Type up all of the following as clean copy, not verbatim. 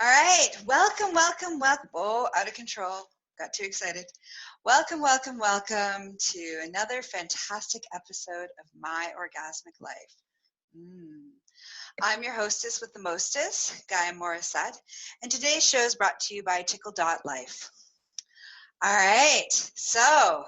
All right, welcome. Oh, out of control. Got too excited. Welcome to another fantastic episode of My Orgasmic Life. I'm your hostess with the mostest, Gaia Morrissette, and today's show is brought to you by ticklelife. All right, so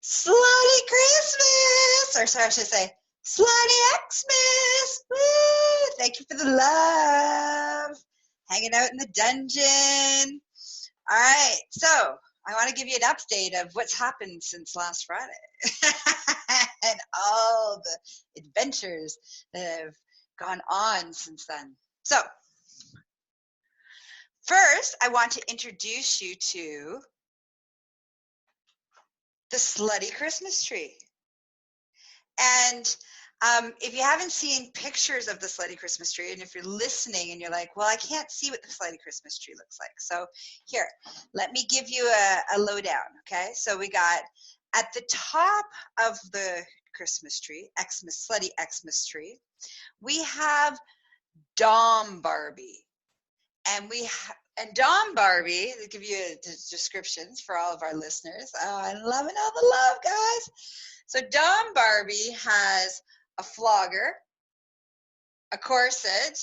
Slutty Christmas, or sorry, I should say Slutty Xmas. Woo! Thank you for the love. Hanging out in the dungeon. All right, so I want to give you an update of what's happened since last Friday and all the adventures that have gone on since then. So first, I want to introduce you to the sluttychristmastree. And if you haven't seen pictures of the sluttychristmastree, and if you're listening and you're like, well, I can't see what the sluttychristmastree looks like. So here, let me give you a lowdown, okay? So we got at the top of the Christmas tree, slutty Xmas tree, we have Dom Barbie. And Dom Barbie, to give you descriptions for all of our listeners. Oh, I'm loving all the love, guys. So Dom Barbie has a flogger, a corset,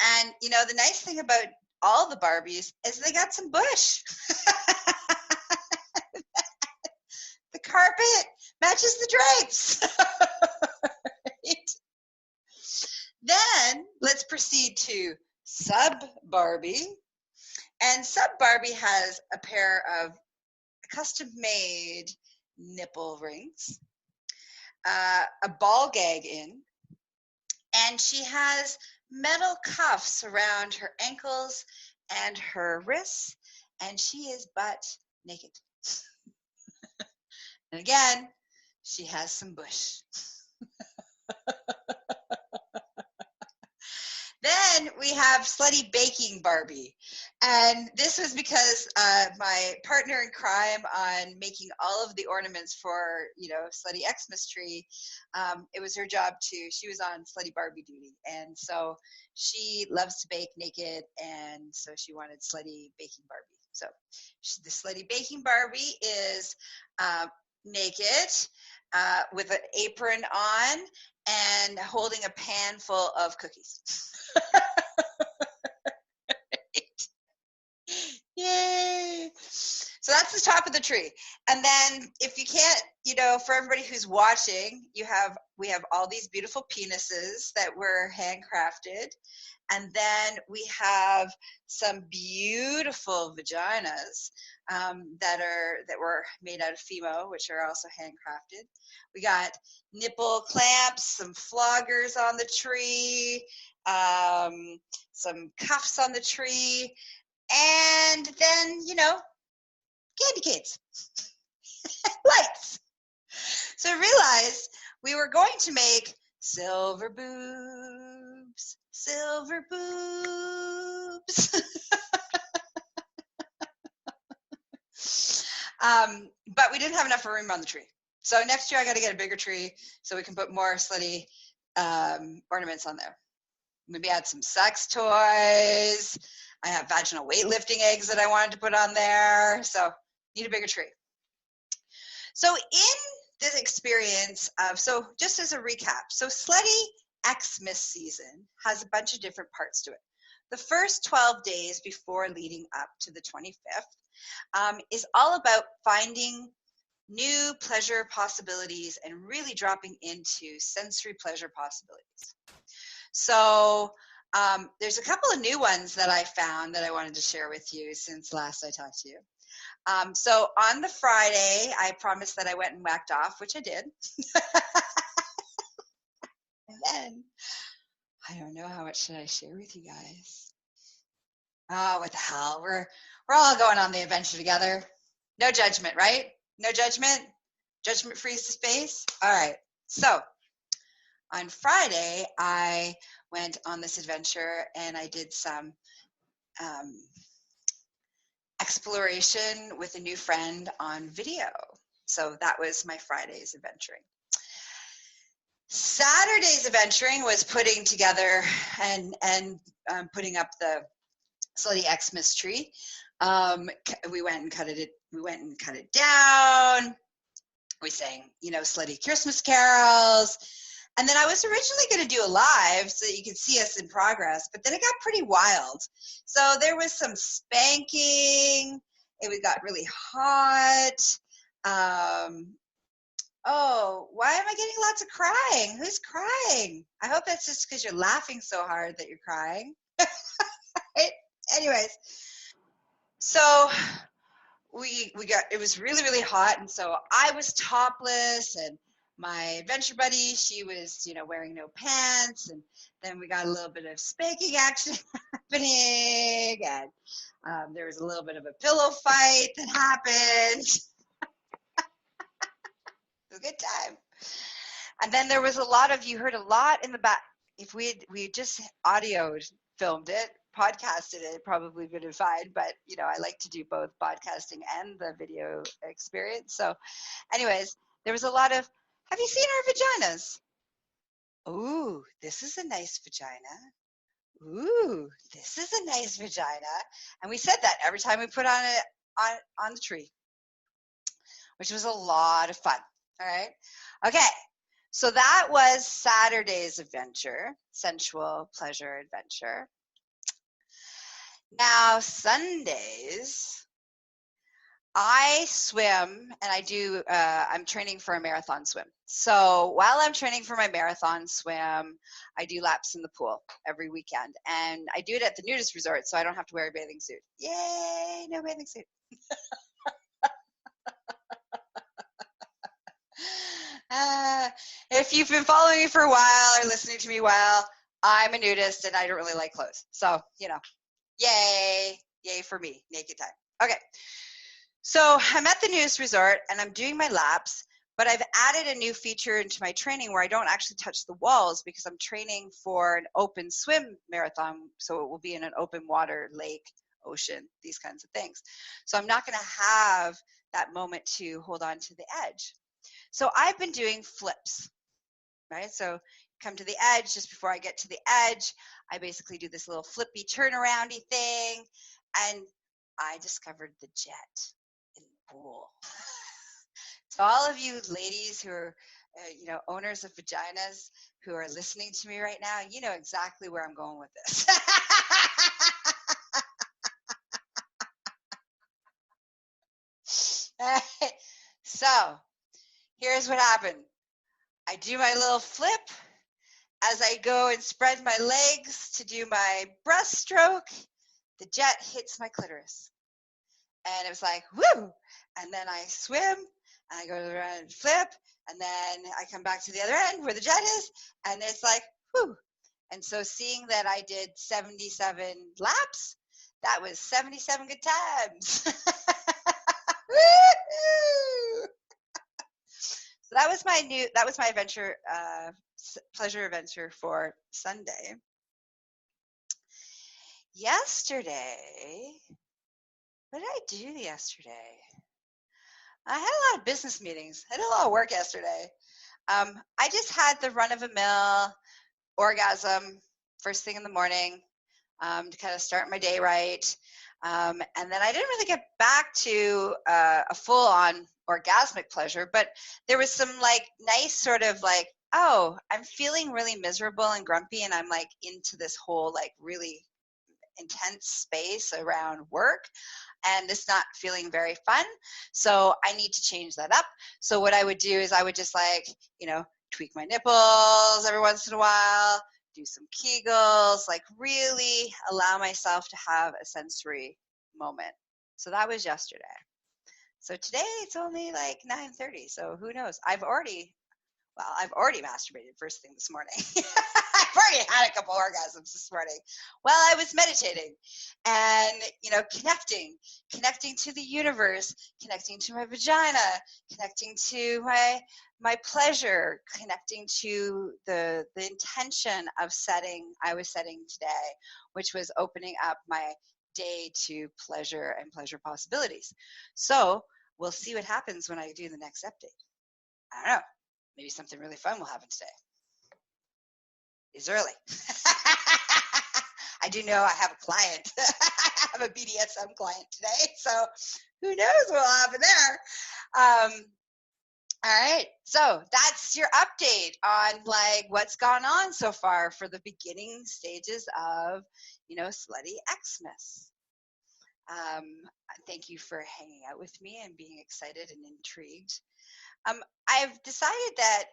and you know the nice thing about all the Barbies is they got some bush. The carpet matches the drapes. Right? Then let's proceed to Sub Barbie. And Sub Barbie has a pair of custom-made nipple rings, a ball gag in, and she has metal cuffs around her ankles and her wrists, and she is butt naked. And again, she has some bush. Then we have Slutty Baking Barbie. And this was because my partner in crime on making all of the ornaments for, Slutty Xmastree, it was her job too. She was on Slutty Barbie duty. And so she loves to bake naked, and so she wanted Slutty Baking Barbie. So the Slutty Baking Barbie is naked with an apron on and holding a pan full of cookies. Yay! So that's the top of the tree. And then if you can't, for everybody who's watching, we have all these beautiful penises that were handcrafted. And then we have some beautiful vaginas that were made out of Fimo, which are also handcrafted. We got nipple clamps, some floggers on the tree, some cuffs on the tree, and then, candy canes, lights. So I realized we were going to make silver boobs. But we didn't have enough room on the tree. So next year I got to get a bigger tree so we can put more slutty ornaments on there. Maybe add some sex toys. I have vaginal weightlifting eggs that I wanted to put on there. So need a bigger tree. So in this experience so just as a recap, so Slutty Xmas season has a bunch of different parts to it. The first 12 days before leading up to the 25th is all about finding new pleasure possibilities and really dropping into sensory pleasure possibilities. So there's a couple of new ones that I found that I wanted to share with you since last I talked to you. So on the Friday, I promised that I went and whacked off, which I did. And then, I don't know, how much should I share with you guys? Oh, what the hell? We're all going on the adventure together. No judgment, right? No judgment? Judgment-free space? All right. So on Friday, I went on this adventure and I did some exploration with a new friend on video. So that was my Friday's adventuring. Saturday's adventuring was putting together and putting up the Slutty Xmas tree. We went and cut it down. We sang, slutty Christmas carols. And then I was originally going to do a live so that you could see us in progress, but then it got pretty wild. So there was some spanking. It got really hot. Oh, why am I getting lots of crying? Who's crying? I hope that's just because you're laughing so hard that you're crying. Anyways, so it was really, really hot, and so I was topless, and my adventure buddy, she was, wearing no pants, and then we got a little bit of spanking action happening, and there was a little bit of a pillow fight that happened. It was a good time. And then there was you heard a lot in the back. If we had just audio filmed it, podcasted it, probably would have been fine. But, I like to do both podcasting and the video experience. So anyways, there was a lot of, have you seen our vaginas? Ooh, this is a nice vagina. Ooh, this is a nice vagina. And we said that every time we put on the tree, which was a lot of fun. All right. Okay. So that was Saturday's adventure, sensual pleasure adventure. Now, Sundays, I swim and I'm training for a marathon swim. So while I'm training for my marathon swim, I do laps in the pool every weekend. And I do it at the nudist resort, so I don't have to wear a bathing suit. Yay, no bathing suit. If you've been following me for a while or listening to me a while, I'm a nudist and I don't really like clothes. So, yay for me, naked time. Okay. So I'm at the nudist resort and I'm doing my laps, but I've added a new feature into my training where I don't actually touch the walls because I'm training for an open swim marathon. So it will be in an open water, lake, ocean, these kinds of things. So I'm not going to have that moment to hold on to the edge. So I've been doing flips, right? So come to the edge, just before I get to the edge, I basically do this little flippy turnaroundy thing, and I discovered the jet in the pool. So all of you ladies who are, owners of vaginas who are listening to me right now, you know exactly where I'm going with this. So here's what happened. I do my little flip. As I go and spread my legs to do my breaststroke, the jet hits my clitoris. And it was like, woo! And then I swim, and I go around and flip, and then I come back to the other end where the jet is, and it's like, whoo! And so seeing that I did 77 laps, that was 77 good times. Woo-hoo! So that was my adventure, pleasure adventure for Sunday. Yesterday, what did I do yesterday? I had a lot of business meetings. I did a lot of work yesterday. I just had the run-of-the-mill orgasm first thing in the morning to kind of start my day right. And then I didn't really get back to a full-on orgasmic pleasure, but there was some nice sort of oh, I'm feeling really miserable and grumpy, and I'm into this whole really intense space around work, and it's not feeling very fun. So I need to change that up. So what I would do is I would just tweak my nipples every once in a while, do some Kegels, really allow myself to have a sensory moment. So that was yesterday. So today it's only 9:30. So who knows? I've already masturbated first thing this morning. I've already had a couple orgasms this morning while I was meditating and, connecting to the universe, connecting to my vagina, connecting to my pleasure, connecting to the intention of I was setting today, which was opening up my day to pleasure and pleasure possibilities. So we'll see what happens when I do the next update. I don't know. Maybe something really fun will happen today. is early. I do know I have a client. I have a BDSM client today, so who knows what will happen there. All right, so that's your update on like what's gone on so far for the beginning stages of, Slutty Xmas. Thank you for hanging out with me and being excited and intrigued. I've decided that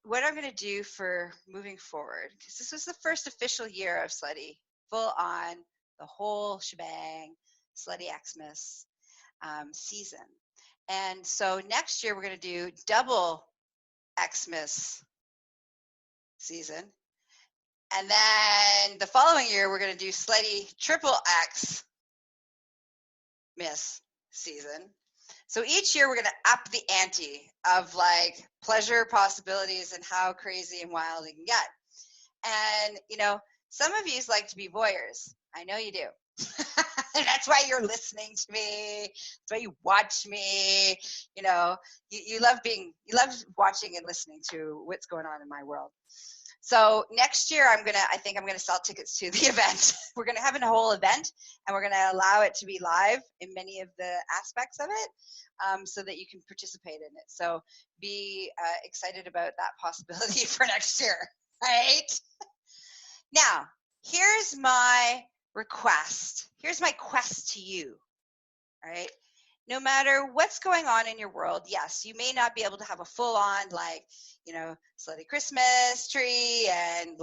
what I'm going to do for moving forward, because this was the first official year of Slutty, full on, the whole shebang, Slutty Xmas season. And so next year we're going to do double Xmas season. And then the following year we're going to do Slutty triple X Miss season. So each year we're going to up the ante of like pleasure possibilities and how crazy and wild it can get. And, some of you like to be voyeurs. I know you do. And that's why you're listening to me. That's why you watch me. You love watching and listening to what's going on in my world. So next year I think I'm gonna sell tickets to the event. We're gonna have a whole event, and we're gonna allow it to be live in many of the aspects of it, so that you can participate in it. So be excited about that possibility for next year, right? Now, here's my request. Here's my quest to you, all right? No matter what's going on in your world, yes, you may not be able to have a full-on, sluttychristmastree and,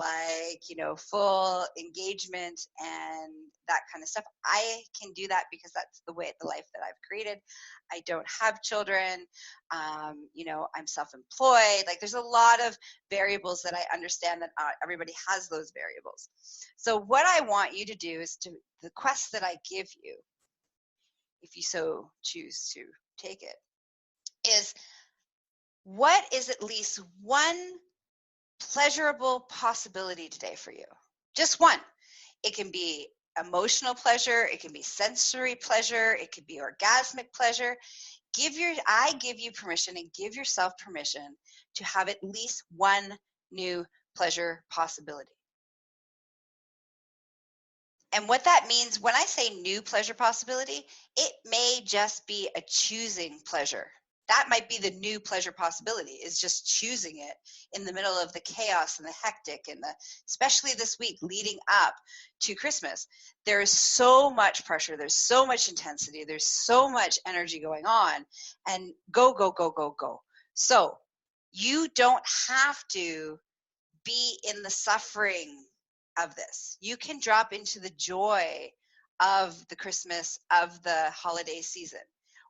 full engagement and that kind of stuff. I can do that because that's the life that I've created. I don't have children. I'm self-employed. Like, there's a lot of variables that I understand that everybody has those variables. So what I want you to do is the quest that I give you, if you so choose to take it, is what is at least one pleasurable possibility today for you? Just one. It can be emotional pleasure. It can be sensory pleasure. It could be orgasmic pleasure. I give you permission and give yourself permission to have at least one new pleasure possibility. And what that means, when I say new pleasure possibility, it may just be a choosing pleasure. That might be the new pleasure possibility, is just choosing it in the middle of the chaos and the hectic and especially this week leading up to Christmas. There is so much pressure. There's so much intensity. There's so much energy going on, and go, go, go, go, go. So you don't have to be in the suffering of this. You can drop into the joy of the Christmas, of the holiday season,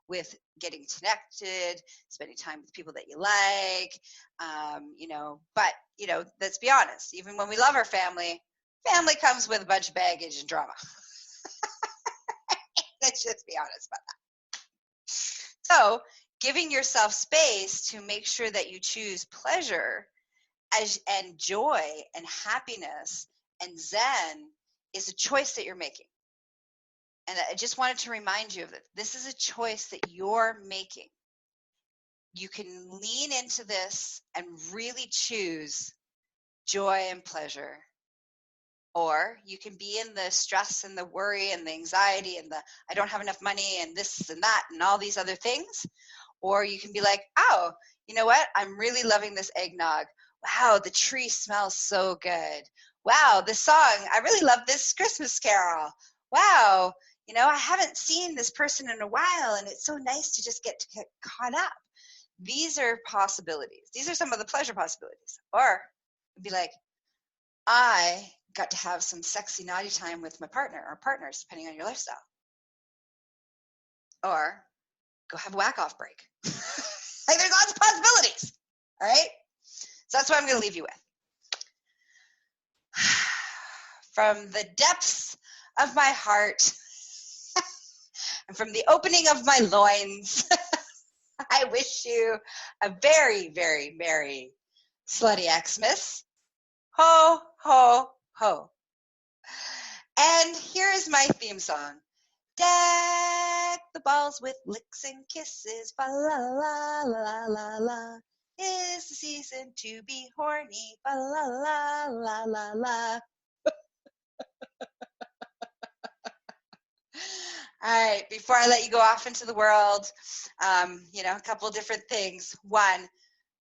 with getting connected, spending time with people that you like, but, let's be honest, even when we love our family comes with a bunch of baggage and drama. Let's just be honest about that. So giving yourself space to make sure that you choose pleasure and joy and happiness and zen is a choice that you're making. And I just wanted to remind you of that. This is a choice that you're making. You can lean into this and really choose joy and pleasure. Or you can be in the stress and the worry and the anxiety and the I don't have enough money and this and that and all these other things. Or you can be like, oh, you know what? I'm really loving this eggnog. Wow, the tree smells so good. Wow, this song, I really love this Christmas carol. Wow, I haven't seen this person in a while, and it's so nice to just get caught up. These are possibilities. These are some of the pleasure possibilities. Or be like, I got to have some sexy naughty time with my partner or partners, depending on your lifestyle. Or go have a whack-off break. Like, there's lots of possibilities, all right? So that's what I'm going to leave you with. From the depths of my heart and from the opening of my loins, I wish you a very, very merry Slutty Xmas. Ho, ho, ho. And here is my theme song. Deck the balls with licks and kisses, fa la la la la la. is the season to be horny. La la la la la la. All right, before I let you go off into the world, a couple of different things. One,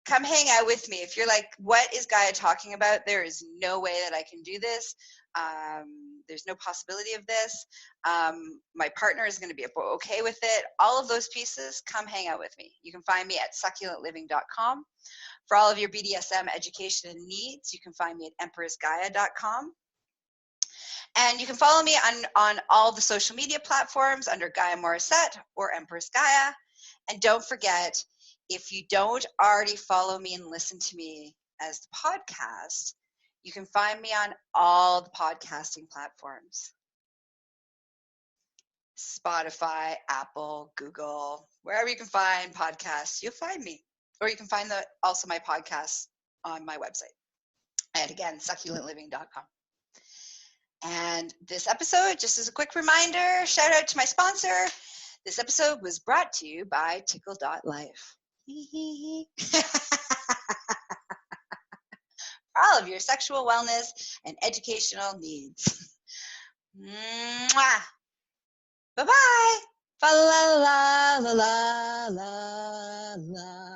come hang out with me. If you're like, what is Gaia talking about? There is no way that I can do this. There's no possibility of this. My partner is going to be okay with it. All of those pieces, come hang out with me. You can find me at succulentliving.com. For all of your BDSM education and needs, you can find me at empressgaia.com. And you can follow me on all the social media platforms under Gaia Morrissette or Empress Gaia. And don't forget, if you don't already follow me and listen to me as the podcast, you can find me on all the podcasting platforms. Spotify, Apple, Google, wherever you can find podcasts, you'll find me. Or you can find also my podcasts on my website. And again, succulentliving.com. And this episode, just as a quick reminder, shout out to my sponsor. This episode was brought to you by ticklelife. For all of your sexual wellness and educational needs. Mwah. Bye-bye. Fa la la la la la la.